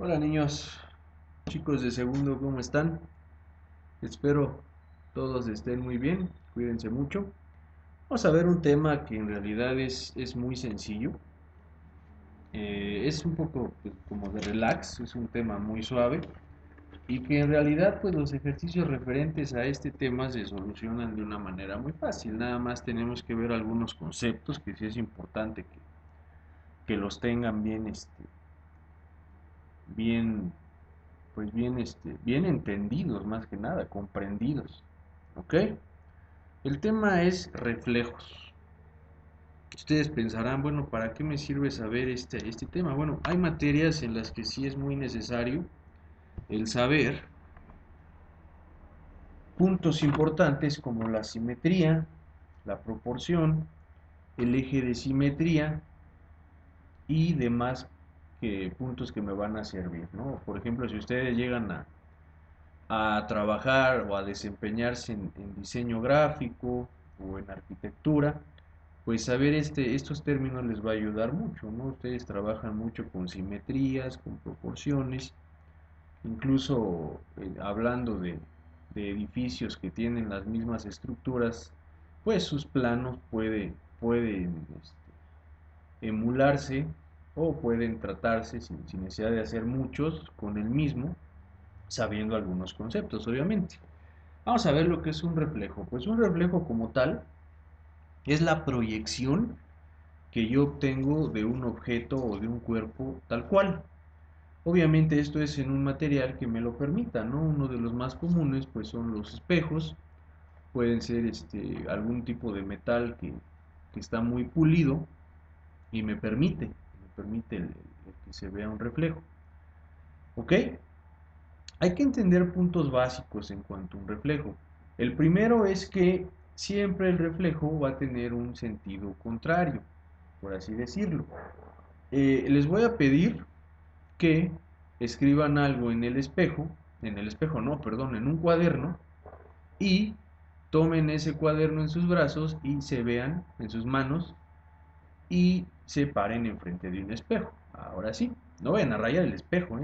Hola niños, chicos de segundo, ¿cómo están? Espero todos estén muy bien, cuídense mucho. Vamos a ver un tema que en realidad es muy sencillo. Es un poco pues, como de relax, es un tema muy suave y que en realidad pues los ejercicios referentes a este tema se solucionan de una manera muy fácil. Nada más tenemos que ver algunos conceptos que sí es importante que los tengan bien, bien bien entendidos más que nada, comprendidos. ¿Ok? El tema es reflejos. Ustedes pensarán, bueno, ¿para qué me sirve saber este tema? Bueno, hay materias en las que sí es muy necesario el saber puntos importantes como la simetría, la proporción, el eje de simetría y demás puntos que me van a servir, ¿no? Por ejemplo, si ustedes llegan a trabajar o a desempeñarse en diseño gráfico o en arquitectura, pues saber estos términos les va a ayudar mucho, ¿no? Ustedes trabajan mucho con simetrías, con proporciones, incluso hablando de edificios que tienen las mismas estructuras, pues sus planos pueden emularse o pueden tratarse sin necesidad de hacer muchos con el mismo, sabiendo algunos conceptos, obviamente. Vamos a ver lo que es un reflejo. Pues un reflejo como tal es la proyección que yo obtengo de un objeto o de un cuerpo tal cual. Obviamente esto es en un material que me lo permita, ¿no? Uno de los más comunes pues son los espejos, pueden ser algún tipo de metal que está muy pulido y me permite el que se vea un reflejo. ¿Ok? Hay que entender puntos básicos en cuanto a un reflejo. El primero es que siempre el reflejo va a tener un sentido contrario, por así decirlo. Les voy a pedir que escriban algo en el espejo no, perdón, en un cuaderno y tomen ese cuaderno en sus brazos y se vean en sus manos y se paren enfrente de un espejo. Ahora sí, no vayan a rayar el espejo,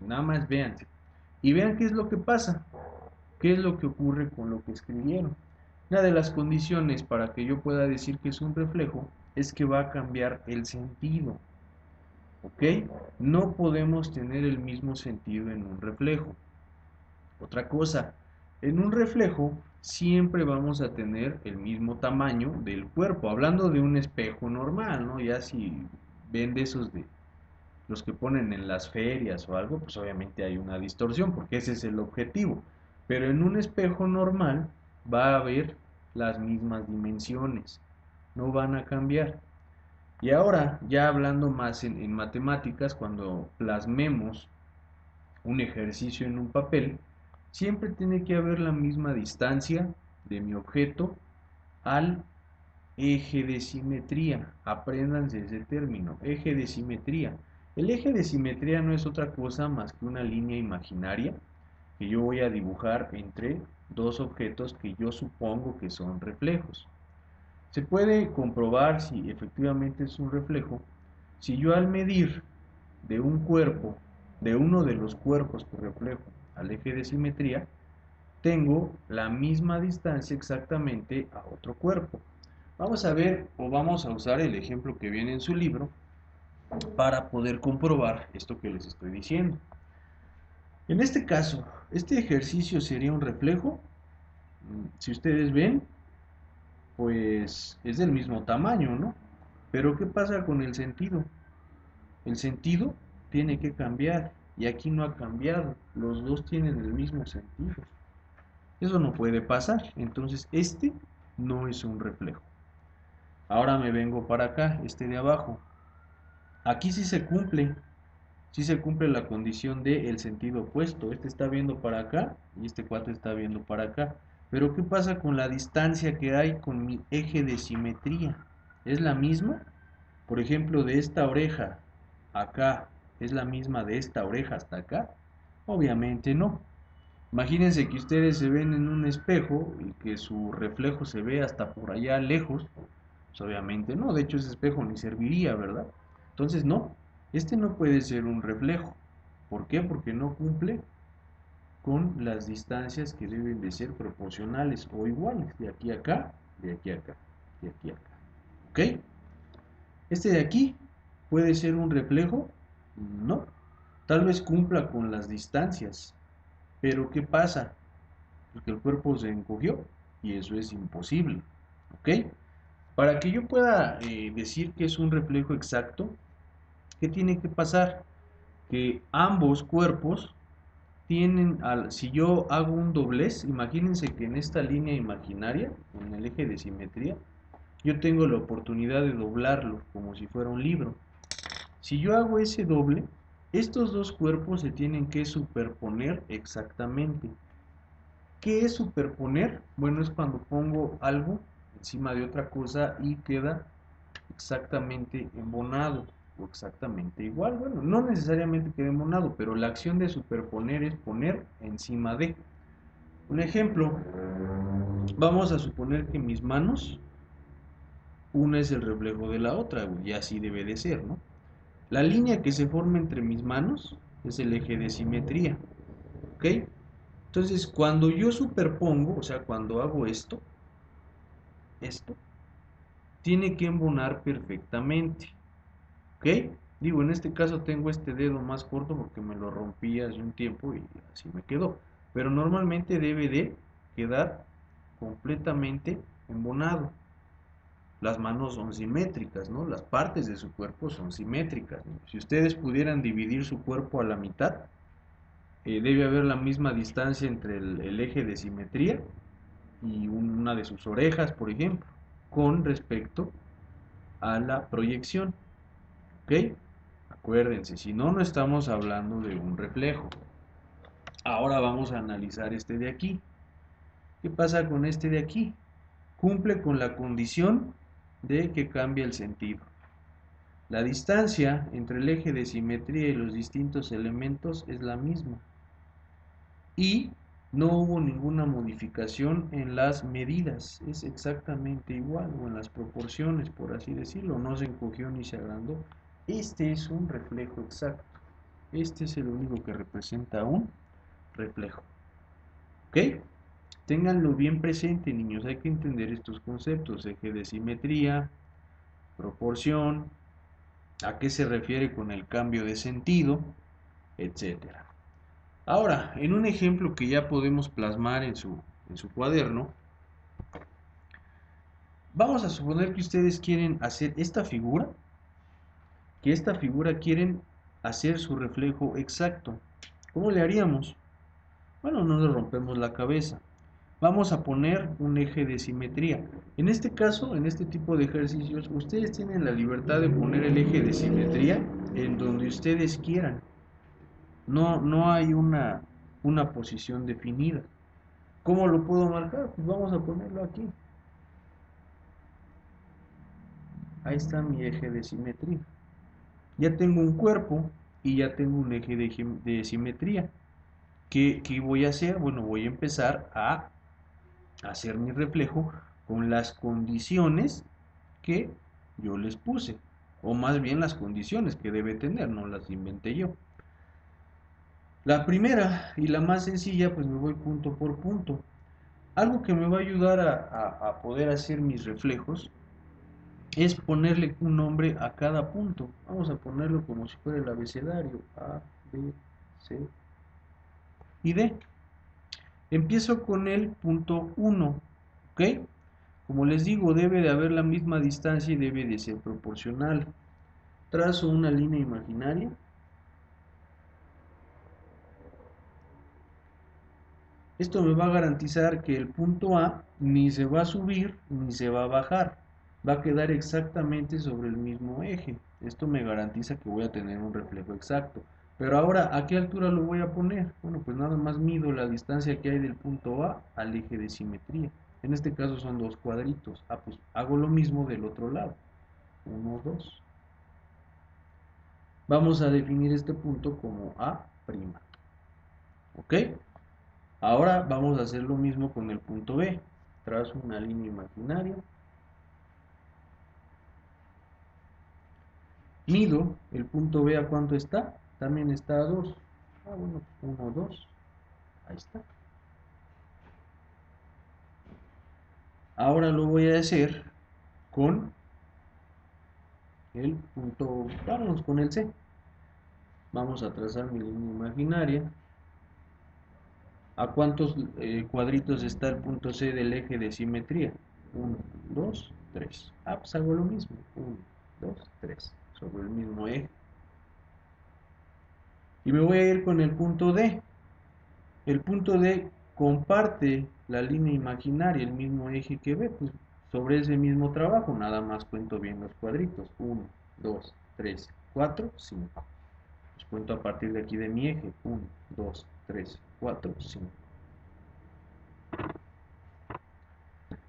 nada más véanse. Y vean qué es lo que pasa, qué es lo que ocurre con lo que escribieron. Una de las condiciones para que yo pueda decir que es un reflejo es que va a cambiar el sentido. ¿Ok? No podemos tener el mismo sentido en un reflejo. Otra cosa, en un reflejo siempre vamos a tener el mismo tamaño del cuerpo. Hablando de un espejo normal, ¿no? Ya si ven de esos de los que ponen en las ferias o algo, pues obviamente hay una distorsión porque ese es el objetivo. Pero en un espejo normal va a haber las mismas dimensiones, no van a cambiar. Y ahora, ya hablando más en matemáticas, cuando plasmemos un ejercicio en un papel, siempre tiene que haber la misma distancia de mi objeto al eje de simetría. Apréndanse ese término, eje de simetría. El eje de simetría no es otra cosa más que una línea imaginaria que yo voy a dibujar entre dos objetos que yo supongo que son reflejos. Se puede comprobar si efectivamente es un reflejo si yo al medir de un cuerpo, de uno de los cuerpos que reflejo al eje de simetría, tengo la misma distancia exactamente a otro cuerpo. Vamos a ver o vamos a usar el ejemplo que viene en su libro para poder comprobar esto que les estoy diciendo. En este caso, este ejercicio sería un reflejo. Si ustedes ven, pues es del mismo tamaño, ¿no? Pero ¿qué pasa con el sentido? El sentido tiene que cambiar y aquí no ha cambiado. Los dos tienen el mismo sentido. Eso no puede pasar. Entonces este no es un reflejo. Ahora me vengo para acá, este de abajo. Aquí sí se cumple la condición de el sentido opuesto. Este está viendo para acá y este cuate está viendo para acá. Pero ¿qué pasa con la distancia que hay con mi eje de simetría? ¿Es la misma? Por ejemplo, de esta oreja acá, ¿es la misma de esta oreja hasta acá? Obviamente no. Imagínense que ustedes se ven en un espejo y que su reflejo se ve hasta por allá lejos. Pues obviamente no, de hecho ese espejo ni serviría, ¿verdad? Entonces no. Este no puede ser un reflejo. ¿Por qué? Porque no cumple con las distancias que deben de ser proporcionales o iguales, de aquí a acá, de aquí a acá, de aquí a acá. ¿Ok? Este de aquí puede ser un reflejo, no, tal vez cumpla con las distancias, pero ¿qué pasa? Porque el cuerpo se encogió y eso es imposible. ¿Ok? Para que yo pueda decir que es un reflejo exacto, ¿qué tiene que pasar? Que ambos cuerpos tienen, si yo hago un doblez, imagínense que en esta línea imaginaria, en el eje de simetría, yo tengo la oportunidad de doblarlo como si fuera un libro. Si yo hago ese doble, estos dos cuerpos se tienen que superponer exactamente. ¿Qué es superponer? Bueno, es cuando pongo algo encima de otra cosa y queda exactamente embonado o exactamente igual. Bueno, no necesariamente quede embonado, pero la acción de superponer es poner encima de. Un ejemplo, vamos a suponer que mis manos, una es el reflejo de la otra, y así debe de ser, ¿no? La línea que se forma entre mis manos es el eje de simetría, ¿ok? Entonces, cuando yo superpongo, o sea, cuando hago esto, tiene que embonar perfectamente, ¿ok? Digo, en este caso tengo este dedo más corto porque me lo rompí hace un tiempo y así me quedó. Pero normalmente debe de quedar completamente embonado. Las manos son simétricas, ¿no? Las partes de su cuerpo son simétricas, ¿no? Si ustedes pudieran dividir su cuerpo a la mitad, debe haber la misma distancia entre el eje de simetría y una de sus orejas, por ejemplo, con respecto a la proyección. ¿Ok? Acuérdense, si no, no estamos hablando de un reflejo. Ahora vamos a analizar este de aquí. ¿Qué pasa con este de aquí? Cumple con la condición de que cambia el sentido. La distancia entre el eje de simetría y los distintos elementos es la misma. Y no hubo ninguna modificación en las medidas, es exactamente igual, o en las proporciones, por así decirlo, no se encogió ni se agrandó. Este es un reflejo exacto. Este es el único que representa un reflejo. ¿Ok? Ténganlo bien presente, niños. Hay que entender estos conceptos: eje de simetría, proporción, a qué se refiere con el cambio de sentido, etcétera. Ahora, en un ejemplo que ya podemos plasmar en su cuaderno, vamos a suponer que ustedes quieren hacer esta figura, que esta figura quieren hacer su reflejo exacto. ¿Cómo le haríamos? Bueno, no nos rompemos la cabeza. Vamos a poner un eje de simetría. En este caso, en este tipo de ejercicios, ustedes tienen la libertad de poner el eje de simetría en donde ustedes quieran. No hay una posición definida. ¿Cómo lo puedo marcar? Pues vamos a ponerlo aquí. Ahí está mi eje de simetría. Ya tengo un cuerpo y ya tengo un eje de simetría. ¿Qué voy a hacer? Bueno, voy a empezar a hacer mi reflejo con las condiciones que yo les puse, o más bien las condiciones que debe tener, no las inventé yo. La primera y la más sencilla, pues me voy punto por punto. Algo que me va a ayudar a poder hacer mis reflejos es ponerle un nombre a cada punto. Vamos a ponerlo como si fuera el abecedario: A, B, C y D. Empiezo con el punto 1, ¿ok? Como les digo, debe de haber la misma distancia y debe de ser proporcional. Trazo una línea imaginaria. Esto me va a garantizar que el punto A ni se va a subir ni se va a bajar. Va a quedar exactamente sobre el mismo eje. Esto me garantiza que voy a tener un reflejo exacto. Pero ahora, ¿a qué altura lo voy a poner? Bueno, pues nada más mido la distancia que hay del punto A al eje de simetría. En este caso son dos cuadritos. Pues hago lo mismo del otro lado. 1, 2. Vamos a definir este punto como A'. ¿Ok? Ahora vamos a hacer lo mismo con el punto B. Trazo una línea imaginaria. Mido el punto B, ¿a cuánto está? También está a 2. Ah, bueno, 1, 2. Ahí está. Ahora lo voy a hacer con el punto, vamos con el C. Vamos a trazar mi línea imaginaria. ¿A cuántos cuadritos está el punto C del eje de simetría? 1, 2, 3. Ah, pues hago lo mismo. 1, 2, 3. Sobre el mismo eje. Y me voy a ir con el punto D. El punto D comparte la línea imaginaria, el mismo eje que B. Pues sobre ese mismo trabajo, nada más cuento bien los cuadritos. 1, 2, 3, 4, 5. Pues cuento a partir de aquí de mi eje. 1, 2, 3, 4, 5.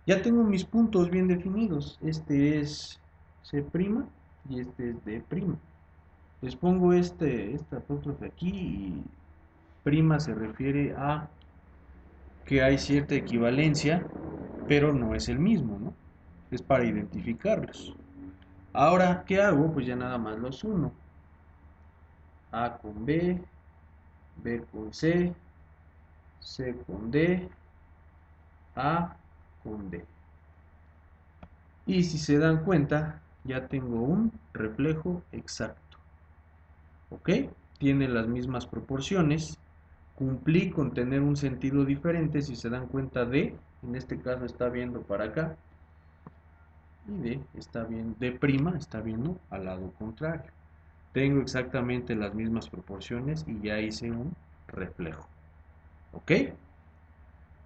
Ya tengo mis puntos bien definidos. Este es C' y este es D'. Les pongo esta apóstrofe aquí y prima se refiere a que hay cierta equivalencia, pero no es el mismo, ¿no? Es para identificarlos. Ahora, ¿qué hago? Pues ya nada más los uno. A con B, B con C, C con D, A con D. Y si se dan cuenta, ya tengo un reflejo exacto. ¿Ok? Tiene las mismas proporciones. Cumplí con tener un sentido diferente. Si se dan cuenta, D, en este caso está viendo para acá. Y D está viendo, D' está viendo al lado contrario. Tengo exactamente las mismas proporciones y ya hice un reflejo. ¿Ok?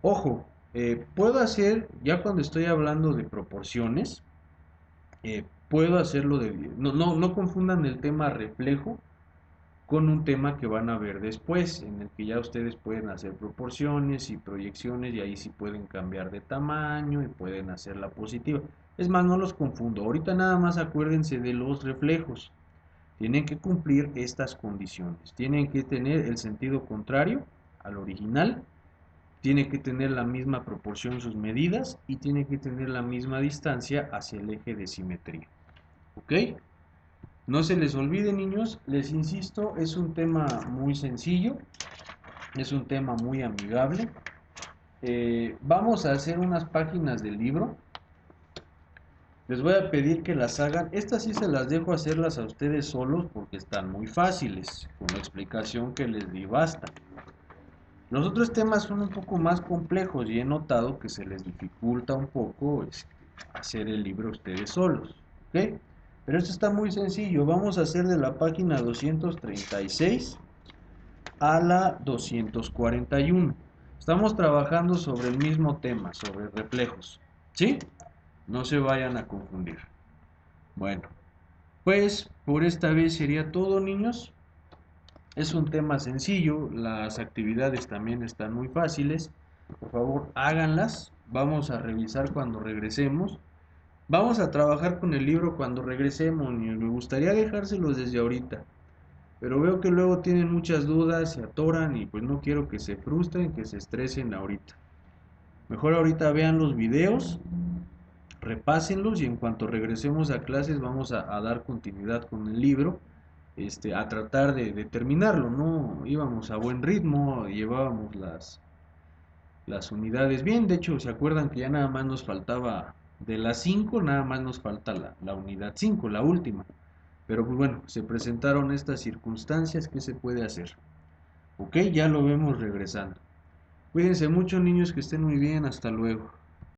Ojo, puedo hacer, ya cuando estoy hablando de proporciones, puedo hacerlo de... No confundan el tema reflejo con un tema que van a ver después, en el que ya ustedes pueden hacer proporciones y proyecciones y ahí sí pueden cambiar de tamaño y pueden hacer la positiva. Es más, no los confundo. Ahorita nada más acuérdense de los reflejos. Tienen que cumplir estas condiciones. Tienen que tener el sentido contrario al original. Tiene que tener la misma proporción sus medidas y tiene que tener la misma distancia hacia el eje de simetría. ¿Ok? No se les olvide, niños, les insisto, es un tema muy sencillo, es un tema muy amigable. Vamos a hacer unas páginas del libro. Les voy a pedir que las hagan. Estas sí se las dejo hacerlas a ustedes solos porque están muy fáciles. Con la explicación que les di basta. Los otros temas son un poco más complejos y he notado que se les dificulta un poco hacer el libro ustedes solos. ¿Ok? Pero esto está muy sencillo. Vamos a hacer de la página 236 a la 241. Estamos trabajando sobre el mismo tema, sobre reflejos. ¿Sí? No se vayan a confundir. Bueno, pues por esta vez sería todo, niños. Es un tema sencillo, las actividades también están muy fáciles. Por favor, háganlas. Vamos a revisar cuando regresemos. Vamos a trabajar con el libro cuando regresemos, niños. Me gustaría dejárselos desde ahorita. Pero veo que luego tienen muchas dudas, se atoran y pues no quiero que se frustren, que se estresen ahorita. Mejor ahorita vean los videos, repásenlos y en cuanto regresemos a clases vamos a dar continuidad con el libro, a tratar de terminarlo, ¿no? Íbamos a buen ritmo, llevábamos las unidades bien, de hecho, ¿se acuerdan que ya nada más nos faltaba de las 5, nada más nos falta la unidad 5, la última? Pero pues bueno, se presentaron estas circunstancias, ¿qué se puede hacer? Ok, ya lo vemos regresando. Cuídense mucho, niños, que estén muy bien, hasta luego.